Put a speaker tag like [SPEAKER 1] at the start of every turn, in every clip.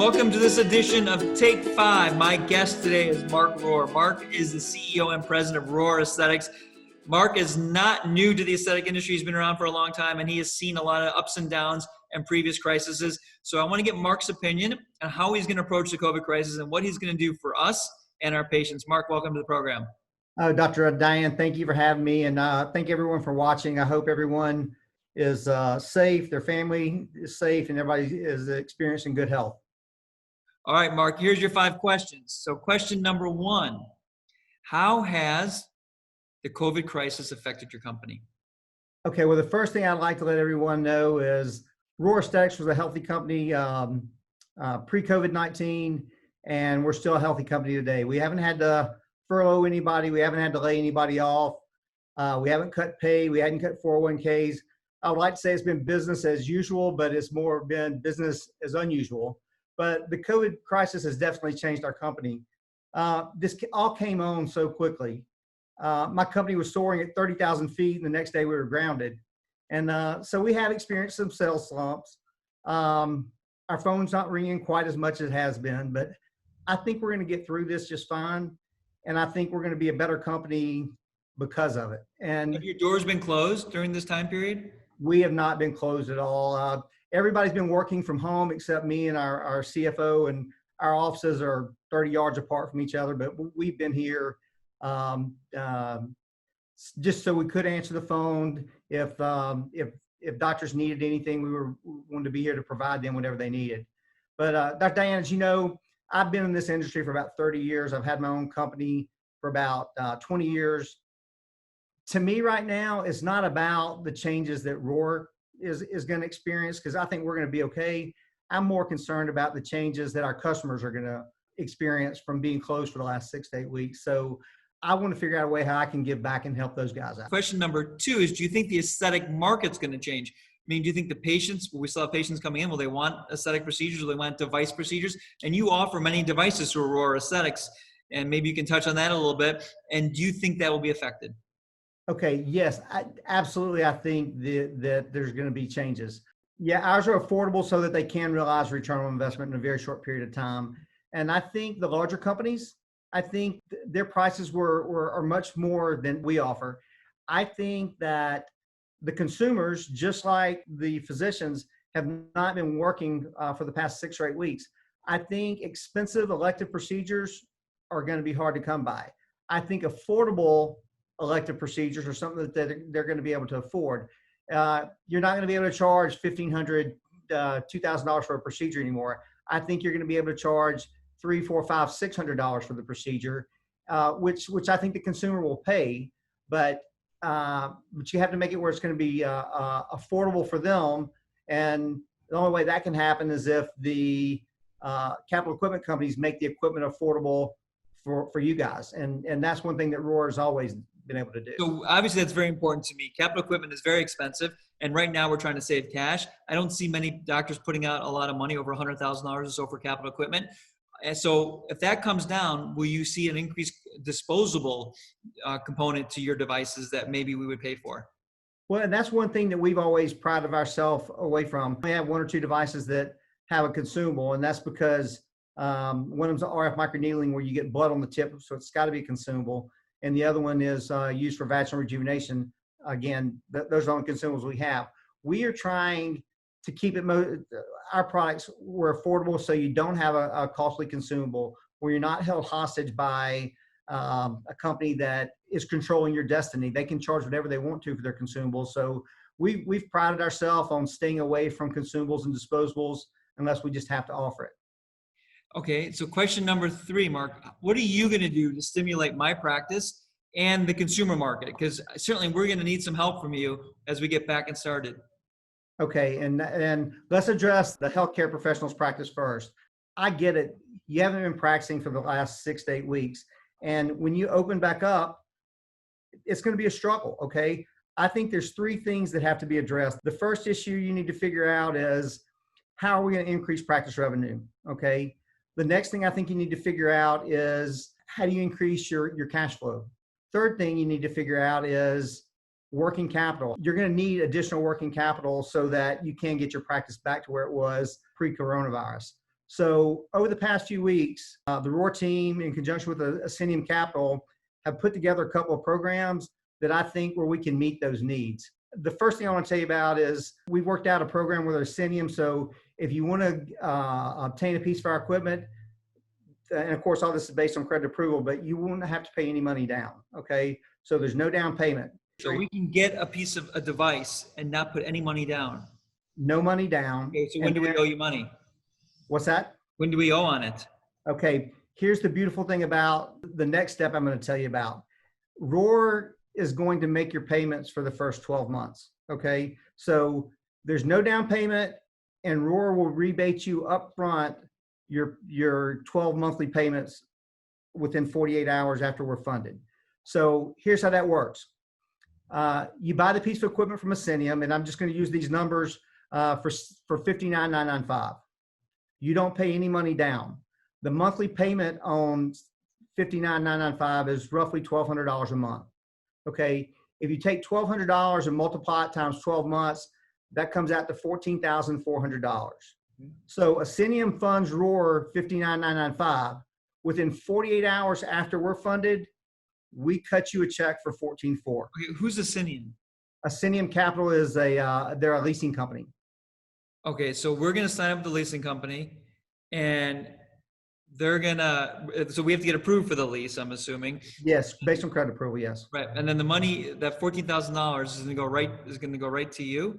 [SPEAKER 1] Welcome to this edition of Take 5. My guest today is Mark Rohr. Mark is the CEO and president of Rohr Aesthetics. Mark is not new to the aesthetic industry. He's been around for a long time, and he has seen a lot of ups and downs and previous crises. So I want to get Mark's opinion on how he's going to approach the COVID crisis and what he's going to do for us and our patients. Mark, welcome to the program.
[SPEAKER 2] Dr. Dayan, thank you for having me, and thank everyone for watching. I hope everyone is safe, their family is safe, and everybody is experiencing good health.
[SPEAKER 1] All right, Mark, here's your 5 questions. So question number 1, how has the COVID crisis affected your company?
[SPEAKER 2] Okay, well, the first thing I'd like to let everyone know is Rohr Aesthetics was a healthy company pre-COVID-19, and we're still a healthy company today. We haven't had to furlough anybody. We haven't had to lay anybody off. We haven't cut pay. We hadn't cut 401ks. I would like to say it's been business as usual, but it's more been business as unusual. But the COVID crisis has definitely changed our company. This all came on so quickly. My company was soaring at 30,000 feet, and the next day we were grounded. And so we have experienced some sales slumps. Our phone's not ringing quite as much as it has been, but I think we're going to get through this just fine. And I think we're going to be a better company because of it. And
[SPEAKER 1] have your doors been closed during this time period?
[SPEAKER 2] We have not been closed at all. Everybody's been working from home except me and our CFO, and our offices are 30 yards apart from each other, but we've been here just so we could answer the phone. If doctors needed anything, we wanted to be here to provide them whatever they needed. But Dr. Dayan, as you know, I've been in this industry for about 30 years. I've had my own company for about 20 years. To me right now, it's not about the changes that Rohr is going to experience, because I think we're going to be okay. I'm more concerned about the changes that our customers are going to experience from being closed for the last 6 to 8 weeks. So I want to figure out a way how I can give back and help those guys out.
[SPEAKER 1] Question number 2 is, do you think the aesthetic market's going to change? I mean, do you think the patients, we still have patients coming in, will they want aesthetic procedures, or they want device procedures? And you offer many devices through Rohr Aesthetics, and maybe you can touch on that a little bit. And do you think that will be affected?
[SPEAKER 2] Okay, yes, absolutely. I think that there's going to be changes. Yeah, ours are affordable so that they can realize return on investment in a very short period of time. And I think the larger companies, I think their prices are much more than we offer. I think that the consumers, just like the physicians, have not been working for the past 6 or 8 weeks. I think expensive elective procedures are going to be hard to come by. I think affordable elective procedures are something that they're going to be able to afford. You're not going to be able to charge $1,500, $2,000 for a procedure anymore. I think you're going to be able to charge $300, $400, $500, $600 for the procedure, which I think the consumer will pay. But you have to make it where it's going to be affordable for them. And the only way that can happen is if the capital equipment companies make the equipment affordable for you guys. And that's one thing that Rohr has always been able to do.
[SPEAKER 1] So obviously that's very important to me. Capital equipment is very expensive, and right now we're trying to save cash. I don't see many doctors putting out a lot of money, over $100,000 or so, for capital equipment. And so if that comes down, will you see an increased disposable component to your devices that maybe we would pay for?
[SPEAKER 2] Well, and that's one thing that we've always prided ourselves away from. We have 1 or 2 devices that have a consumable, and that's because one of them's RF microneedling, where you get blood on the tip, so it's got to be consumable. And the other one is used for vaginal rejuvenation. Again, those are the only consumables we have. We are trying to keep it, our products were affordable, so you don't have a costly consumable, where you're not held hostage by a company that is controlling your destiny. They can charge whatever they want to for their consumables. So we've prided ourselves on staying away from consumables and disposables unless we just have to offer it.
[SPEAKER 1] Okay, so question number 3, Mark, what are you going to do to stimulate my practice and the consumer market? Because certainly we're going to need some help from you as we get back and started.
[SPEAKER 2] Okay, and let's address the healthcare professionals practice first. I get it. You haven't been practicing for the last 6 to 8 weeks. And when you open back up, it's going to be a struggle, okay? I think there's 3 things that have to be addressed. The first issue you need to figure out is, how are we going to increase practice revenue, okay? The next thing I think you need to figure out is, how do you increase your cash flow? Third thing you need to figure out is working capital. You're going to need additional working capital so that you can get your practice back to where it was pre-coronavirus. So over the past few weeks, the Roar team, in conjunction with Ascenium Capital, have put together a couple of programs that I think where we can meet those needs. The first thing I want to tell you about is we worked out a program with Ascenium. So if you want to obtain a piece of our equipment, and of course, all this is based on credit approval, but you won't have to pay any money down. Okay. So there's no down payment.
[SPEAKER 1] So we can get a piece of a device and not put any money down.
[SPEAKER 2] No money down.
[SPEAKER 1] Okay, so when do we owe you money?
[SPEAKER 2] What's that?
[SPEAKER 1] When do we owe on it?
[SPEAKER 2] Okay, here's the beautiful thing about the next step I'm going to tell you about. Roar is going to make your payments for the first 12 months. Okay, so there's no down payment, and Roar will rebate you up front your 12 monthly payments within 48 hours after we're funded. So here's how that works. You buy the piece of equipment from Ascenium, and I'm just going to use these numbers for $59,995. You don't pay any money down. The monthly payment on $59,995 is roughly $1,200 a month. Okay, if you take $1,200 and multiply it times 12 months, that comes out to $14,400. So Ascenium funds Roar $59,995. Within 48 hours after we're funded, we cut you a check for $14,400.
[SPEAKER 1] Okay, who's Ascenium?
[SPEAKER 2] Ascenium Capital is they're a leasing company.
[SPEAKER 1] Okay, so we're gonna sign up with the leasing company, and they're gonna. So we have to get approved for the lease, I'm assuming.
[SPEAKER 2] Yes, based on credit approval. Yes.
[SPEAKER 1] Right, and then the money, that $14,000 is gonna go right to you.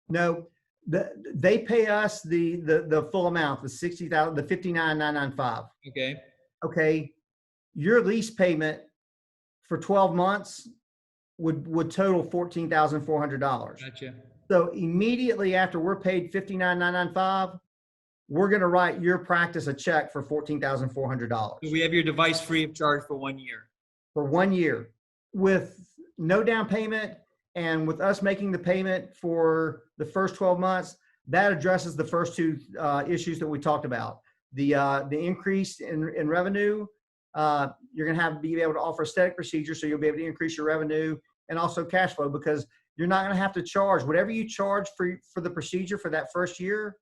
[SPEAKER 2] No, they pay us the full amount, the $60,000, the $59,995.
[SPEAKER 1] Okay.
[SPEAKER 2] Okay, your lease payment for 12 months would total $14,400.
[SPEAKER 1] Gotcha.
[SPEAKER 2] So immediately after we're paid $59,995, we're going to write your practice a check for $14,400
[SPEAKER 1] So we have your device free of charge for 1 year.
[SPEAKER 2] for 1 year with no down payment, and with us making the payment for the first 12 months. That addresses the first two issues that we talked about. The increase in revenue. You're going to be able to offer aesthetic procedures, so you'll be able to increase your revenue, and also cash flow, because you're not going to have to charge whatever you charge for the procedure for that first year.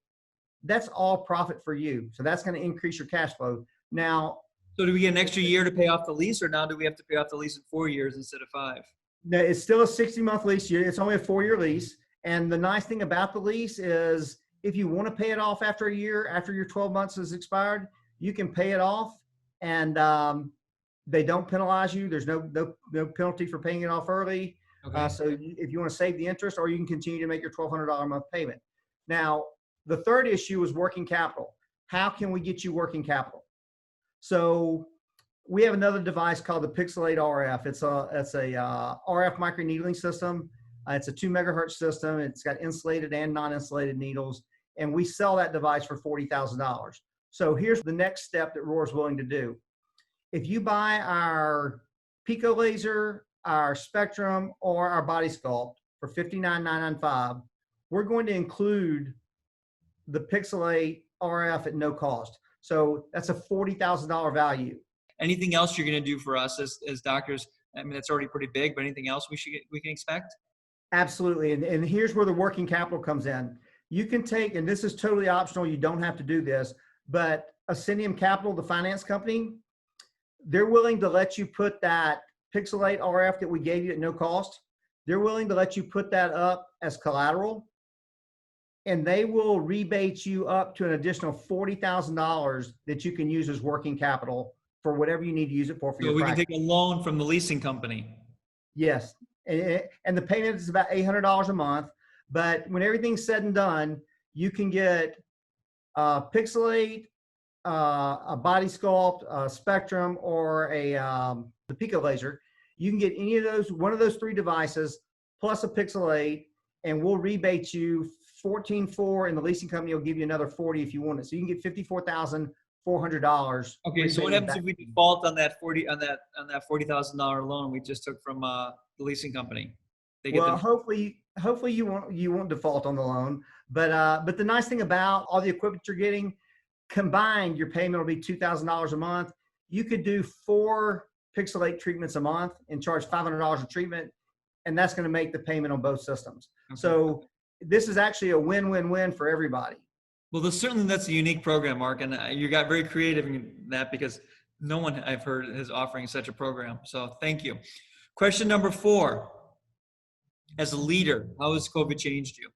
[SPEAKER 2] That's all profit for you. So that's going to increase your cash flow. Now,
[SPEAKER 1] So do we get an extra year to pay off the lease, or now do we have to pay off the lease in 4 years instead of 5?
[SPEAKER 2] no, it's still a 60-month lease. It's only a 4-year lease. And the nice thing about the lease is if you want to pay it off after a year, after your 12 months has expired, you can pay it off, and they don't penalize you. There's no penalty for paying it off early.
[SPEAKER 1] Okay.
[SPEAKER 2] So if you want to save the interest, or you can continue to make your $1,200 a month payment. Now, the third issue is working capital. How can we get you working capital? So we have another device called the Pixelate RF. It's a RF microneedling system. It's a 2 megahertz system. It's got insulated and non-insulated needles, and we sell that device for $40,000. So here's the next step that Roar is willing to do. If you buy our Pico laser, our Spectrum, or our Body Sculpt for $59,995, we're going to include the Pixelate RF at no cost. So that's a $40,000 value.
[SPEAKER 1] Anything else you're going to do for us as doctors? I mean, it's already pretty big, but anything else we can expect?
[SPEAKER 2] Absolutely. And here's where the working capital comes in. You can take, and this is totally optional, you don't have to do this, but Ascenium Capital, the finance company, they're willing to let you put that Pixelate RF that we gave you at no cost. They're willing to let you put that up as collateral, and they will rebate you up to an additional $40,000 that you can use as working capital for whatever you need to use it for
[SPEAKER 1] So
[SPEAKER 2] your
[SPEAKER 1] we
[SPEAKER 2] practice.
[SPEAKER 1] can take a loan from the leasing company.
[SPEAKER 2] Yes. And the payment is about $800 a month. But when everything's said and done, you can get Pixelate, a Body Sculpt, a Spectrum, or the Pico laser. You can get any of those, one of those 3 devices, plus a Pixelate, and we'll rebate you $14,400, and the leasing company will give you another $40,000 if you want it. So you can get $54,400.
[SPEAKER 1] Okay, so what happens if we default on that $40,000 loan we just took from the leasing company?
[SPEAKER 2] Well, hopefully you won't default on the loan. But the nice thing about all the equipment you're getting, combined, your payment will be $2,000 a month. You could do 4 Pixelate treatments a month and charge $500 a treatment, and that's going to make the payment on both systems.
[SPEAKER 1] Okay.
[SPEAKER 2] So this is actually a win-win-win for everybody.
[SPEAKER 1] Well, that's a unique program, Mark, and you got very creative in that because no one I've heard is offering such a program. So thank you. Question number 4. As a leader, how has COVID changed you?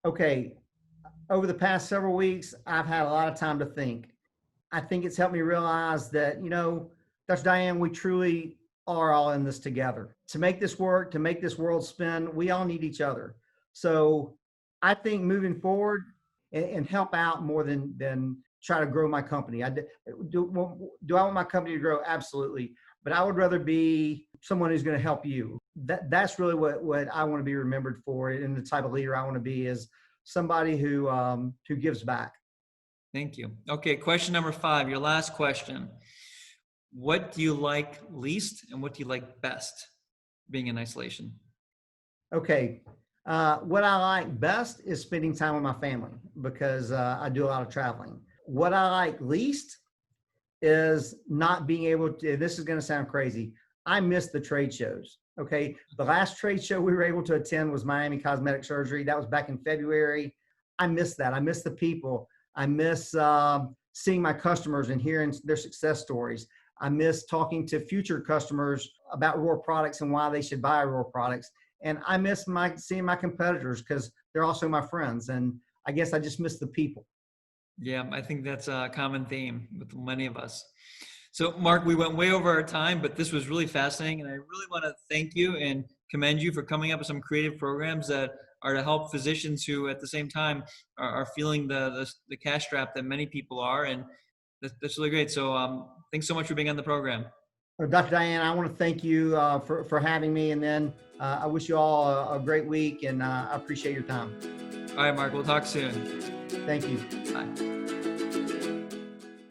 [SPEAKER 2] Okay. Over the past several weeks, I've had a lot of time to think. I think it's helped me realize that, Dr. Dayan, we truly are all in this together. To make this work, to make this world spin, we all need each other. So I think moving forward and help out more than try to grow my company. Do I want my company to grow? Absolutely. But I would rather be someone who's going to help you. That's really what I want to be remembered for, and the type of leader I want to be is somebody who gives back.
[SPEAKER 1] Thank you. Okay, question number 5, your last question. What do you like least and what do you like best being in isolation?
[SPEAKER 2] Okay. What I like best is spending time with my family because I do a lot of traveling. What I like least is not being able to, this is going to sound crazy. I miss the trade shows. Okay. The last trade show we were able to attend was Miami Cosmetic Surgery. That was back in February. I miss that. I miss the people. I miss seeing my customers and hearing their success stories. I miss talking to future customers about Roar products and why they should buy Roar products. And I miss seeing my competitors because they're also my friends. And I guess I just miss the people.
[SPEAKER 1] Yeah, I think that's a common theme with many of us. So, Mark, we went way over our time, but this was really fascinating. And I really want to thank you and commend you for coming up with some creative programs that are to help physicians who, at the same time, are feeling the cash strap that many people are. And that's really great. So, thanks so much for being on the program.
[SPEAKER 2] Well, Dr. Dayan, I want to thank you for having me. And then I wish you all a great week, and I appreciate your time.
[SPEAKER 1] All right, Mark, we'll talk soon.
[SPEAKER 2] Thank you.
[SPEAKER 1] Bye.